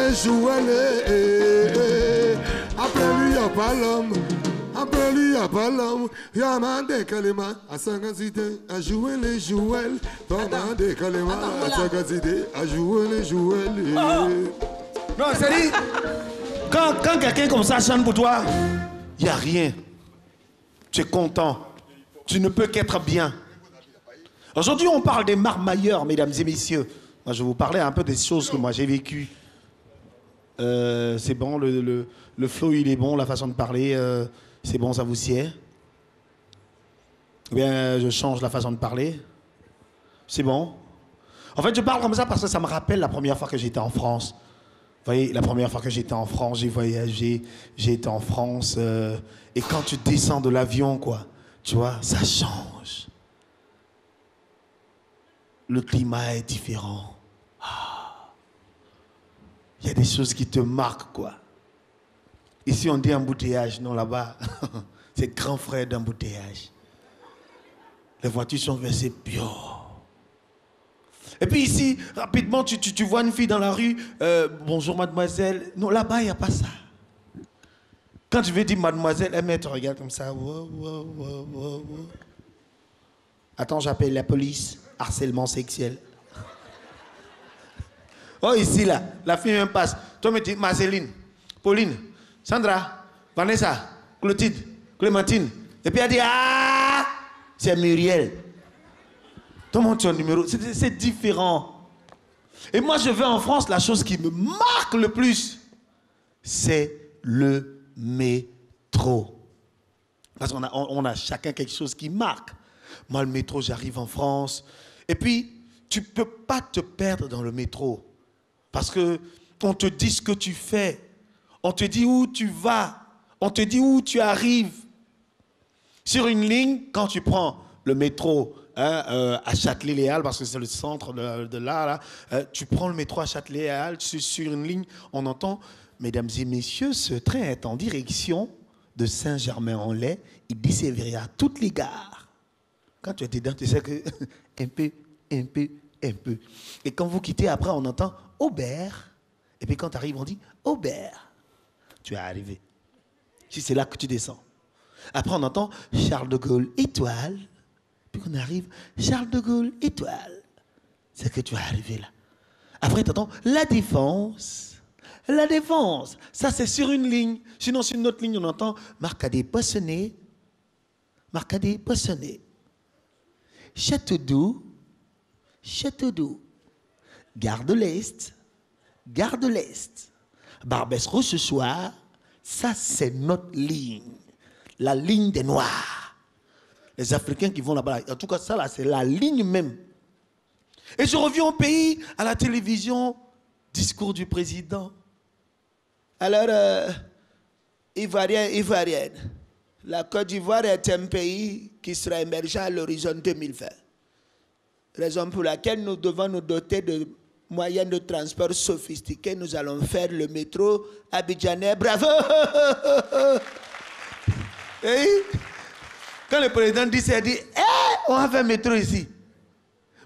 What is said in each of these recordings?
les jouets, après lui, il n'y a pas l'homme. Après lui, il n'y a pas l'homme. Il y a Mandé Kalema, à Sangazide, à jouer les jouets. Mandé Kalema, à Sangazide, à jouer les jouets. Non, c'est-à-dire, quand quelqu'un comme ça chante pour toi, il n'y a rien. Tu es content. Tu ne peux qu'être bien. Aujourd'hui, on parle des marmailleurs, mesdames et messieurs. Moi, je vais vous parler un peu des choses que moi j'ai vécues. C'est bon, le flow, il est bon, la façon de parler, c'est bon, ça vous sied. Ou bien, je change la façon de parler. C'est bon. En fait, je parle comme ça parce que ça me rappelle la première fois que j'étais en France. Vous voyez, la première fois que j'étais en France, j'ai voyagé, j'ai été en France. Et quand tu descends de l'avion, quoi, tu vois, ça change. Le climat est différent. Il y a des choses qui te marquent, quoi. Ici, on dit embouteillage. Non, là-bas, c'est grand frère d'embouteillage. Les voitures sont versées pure. Et puis ici, rapidement, tu vois une fille dans la rue. Bonjour, mademoiselle. Non, là-bas, il n'y a pas ça. Quand tu veux dire mademoiselle, elle te regarde comme ça. Wow, wow, wow, wow. Attends, j'appelle la police. Harcèlement sexuel. Oh, ici, là, la fille me passe. Toi, me dis Marceline, Pauline, Sandra, Vanessa, Clotilde, Clémentine. Et puis elle dit, ah, c'est Muriel. Toi, mon ton numéro, c'est différent. Et moi, je vais en France, la chose qui me marque le plus, c'est le métro. Parce qu'on a chacun quelque chose qui marque. Moi, le métro, j'arrive en France. Et puis, tu ne peux pas te perdre dans le métro. Parce qu'on te dit ce que tu fais. On te dit où tu vas. On te dit où tu arrives. Sur une ligne, quand tu prends le métro à Châtelet-Les Halles, parce que c'est le centre de là, tu prends le métro à Châtelet-Les Halles, sur une ligne, on entend, mesdames et messieurs, ce train est en direction de Saint-Germain-en-Laye. Il desservira toutes les gares. Quand tu es dedans, tu sais que un peu. Et quand vous quittez, après, on entend Aubert. Et puis quand tu arrives, on dit Aubert. Tu es arrivé. Si c'est là que tu descends. Après, on entend Charles de Gaulle, étoile. Puis qu'on arrive, Charles de Gaulle, étoile. C'est que tu es arrivé là. Après, tu entends la Défense. La Défense. Ça, c'est sur une ligne. Sinon, sur une autre ligne, on entend Marcadet Poissonnet. Marcadet Poissonnet. Château-d'Eau. Château-d'Eau. Gare de l'Est. Gare de l'Est. Barbès-Rochechouart. Ça, c'est notre ligne. La ligne des Noirs. Les Africains qui vont là-bas. En tout cas, ça, là, c'est la ligne même. Et je reviens au pays, à la télévision, discours du président. Alors, Ivoirien, Ivoirienne, la Côte d'Ivoire est un pays qui sera émergent à l'horizon 2020. Raison pour laquelle nous devons nous doter de moyens de transport sophistiqués. Nous allons faire le métro abidjanais. Bravo! Et quand le président dit ça, il dit on va faire le métro ici.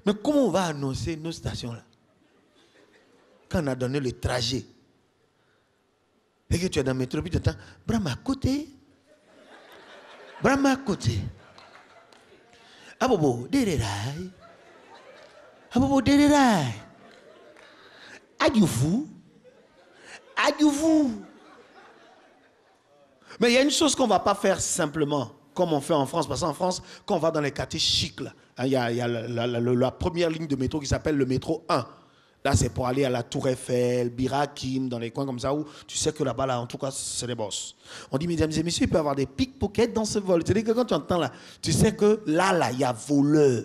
Mais comment on va annoncer nos stations là? Quand on a donné le trajet, et que tu es dans le métro, puis tu entends Brahma côté. Brahma côté. Abobo, déréraï. Abobo, déréraï. Adioufou. Adioufou. Mais il y a une chose qu'on ne va pas faire simplement, comme on fait en France. Parce qu'en France, quand on va dans les quartiers chics, là, il y a la première ligne de métro qui s'appelle le métro 1. Là, c'est pour aller à la Tour Eiffel, Birakim, dans les coins comme ça, où tu sais que là-bas, là, en tout cas, c'est des boss. On dit, mesdames et messieurs, il peut y avoir des pickpockets dans ce vol. C'est-à-dire que quand tu entends là, tu sais que là, il y a voleur.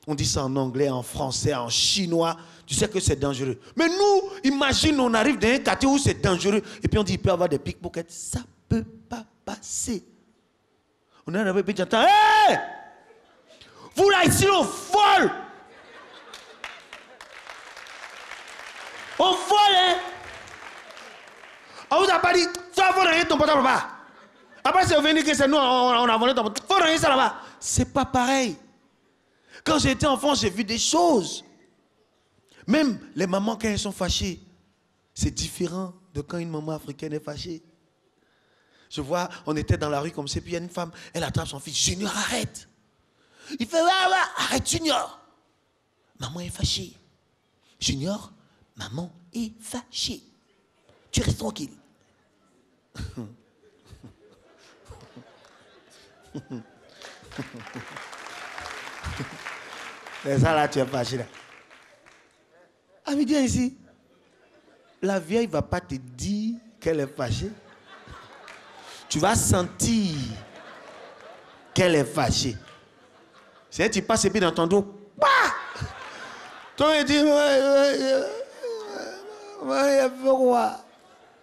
On dit ça en anglais, en français, en chinois. Tu sais que c'est dangereux. Mais nous, imagine, on arrive dans un quartier où c'est dangereux. Et puis on dit, il peut y avoir des pickpockets. Ça ne peut pas passer. On est arrivé, et puis tu entends, hé! Vous là, ici, on vole! On vole, hein? On vous a pas dit, ça va ranger ton portable là-bas. Après, c'est venu que c'est nous, on a volé ton portable. Faut ranger ça là-bas. C'est pas pareil. Quand j'étais enfant, j'ai vu des choses. Même les mamans, quand elles sont fâchées, C'est différent de quand une maman africaine est fâchée. Je vois, on était dans la rue comme ça, puis il y a une femme, elle attrape son fils. Junior, arrête. Il fait, ouais, arrête, Junior. Maman est fâchée. Junior, maman est fâchée. Tu restes tranquille. C'est ça là, tu es fâché là. Ah, mais viens ici. La vieille ne va pas te dire qu'elle est fâchée. Tu vas sentir qu'elle est fâchée. C'est tu passes et puis dans ton dos. Bah! Toi, il dit,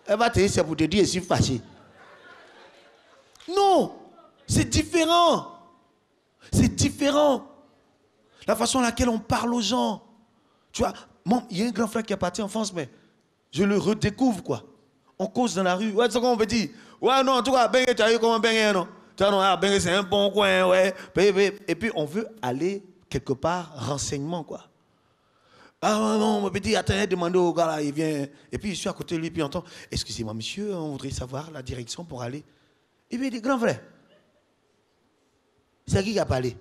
elle va te dire, c'est pour te dire, je suis fâché. Non, c'est différent. C'est différent. La façon à laquelle on parle aux gens. Tu vois, il y a un grand frère qui est parti en France, mais je le redécouvre, quoi. On cause dans la rue. Ouais, c'est ce qu'on peut dire. Ouais, non, en tout cas, Bengue, tu as eu comment Bengue, non? Tu vois, non, Bengue, c'est un bon coin, ouais. Et puis, on veut aller quelque part, renseignement, quoi. Ah non, mon petit, attends, demandez au gars là, il vient. Et puis, je suis à côté de lui, puis j'entends, excusez-moi, monsieur, on voudrait savoir la direction pour aller. Et puis, il dit, grand frère, c'est qui a parlé?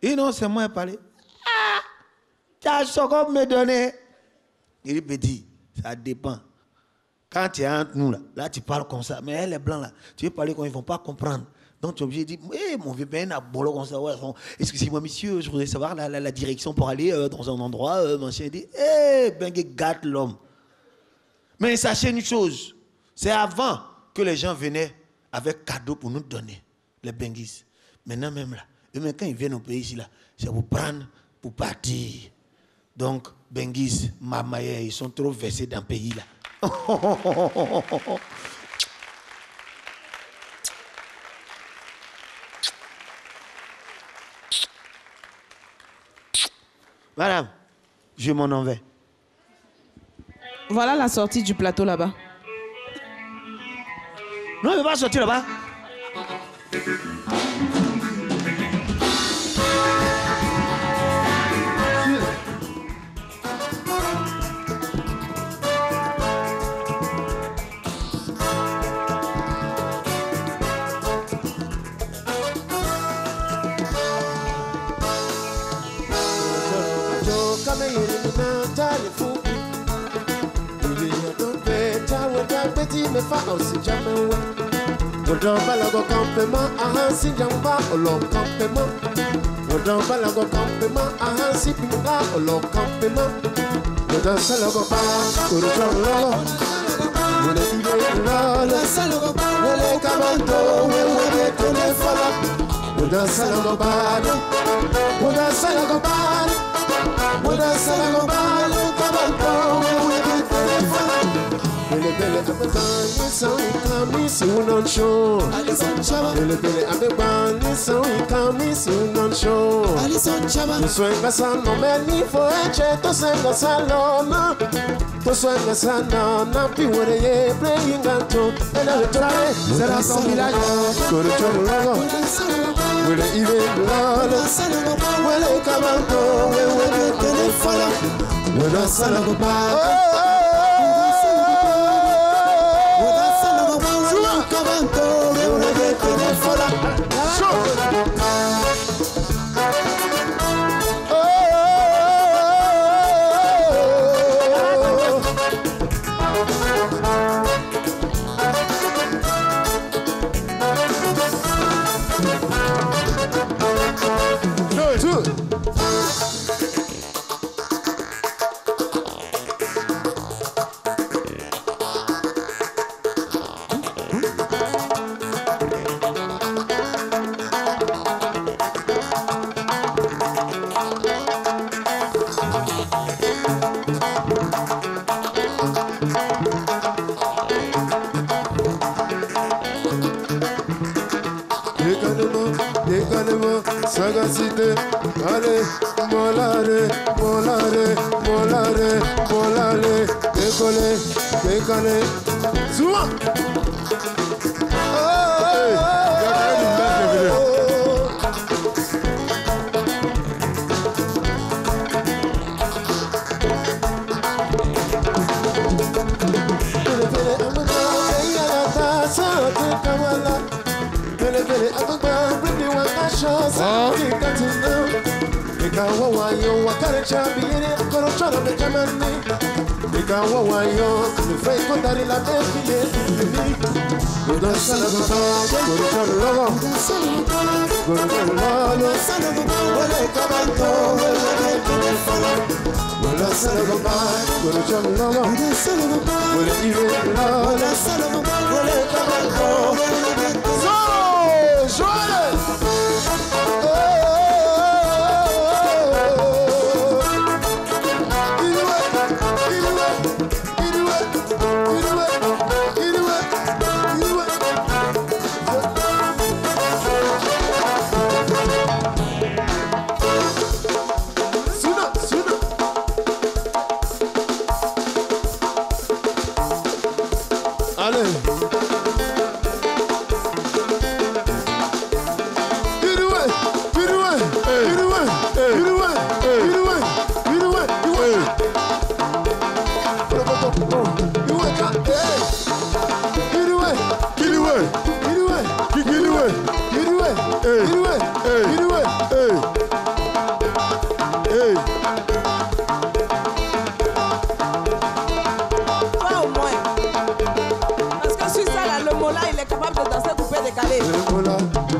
Et non, c'est moi qui ai parlé. Ah, tu as ce qu'on me donné. Il dit, petit, ça dépend. Quand tu es entre nous, là, tu parles comme ça. Mais elle est blanche, là. Tu veux parler comme ils ne vont pas comprendre. Donc, tu es obligé de dire, hey, mon vieux père, il a bolo comme ça. Ouais, excusez-moi, monsieur, je voudrais savoir la direction pour aller dans un endroit. Mon chien dit, hé, ben, gâte l'homme. Mais sachez une chose, c'est avant que les gens venaient avec cadeaux pour nous donner, les benguis. Maintenant, même là, eux-mêmes, quand ils viennent au pays ici, là, c'est pour prendre, pour partir. Donc, benguis, mamaye, ils sont trop versés dans le pays, là. Madame, je m'en en vais. Voilà la sortie du plateau là-bas. Non, il ne va pas sortir là-bas. Me fa aussi jamais ouais. Odon balago campement ahansi jamba olo campement. Odon balago campement ahansi pinga olo campement. Odon salago ba odon lo. Wole ide lo la salago ba wole kamanto wole tole fala. Odon salago ba odon salago ba odon salago ba kamanto wole tole fala. Bele abebani so ikami si unon show. Bele abebani so ikami si unon show. Tu sueñas no me ni fue che to senga salona. To sueñas sana piwore ye playing ganto. Ela try será son milagro. Koro choro logo. Wele ibe lolo. Wele kamanto wele telefala. Wele salago ba. Sagacité, allez, molare, molare, molare, molare, décoller, décoller, souvent. wawayo wakarecha bilere korochora mejamani Ika wawayo nufai kondari la defile Goda salagaba korochora logo Korochora logo Wale kabanto wale telefona Wala salagaba korochora logo Wale irela Wala salagaba wale kabanto So Joel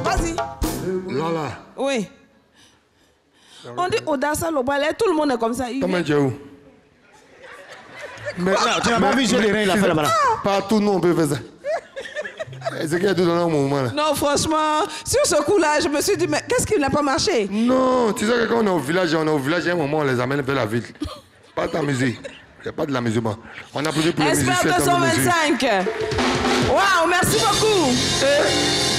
Vas-y. Lala. Oui. On dit audace au ballet, tout le monde est comme ça. Comment tu es où? Mais là, tu n'as pas vu, j'ai les reins, il a fait là-bas. Partout, nous, on peut faire ça. C'est qu'il y a tout dans un moment là. Non, franchement, sur ce coup-là, je me suis dit, mais qu'est-ce qui n'a pas marché? Non, tu sais que quand on est au village, il y a un moment, on les amène vers la ville. Pas de la musique. Il n'y a pas de la musique. On applaudit pour les musiciens. Expert 225. Waouh, merci beaucoup.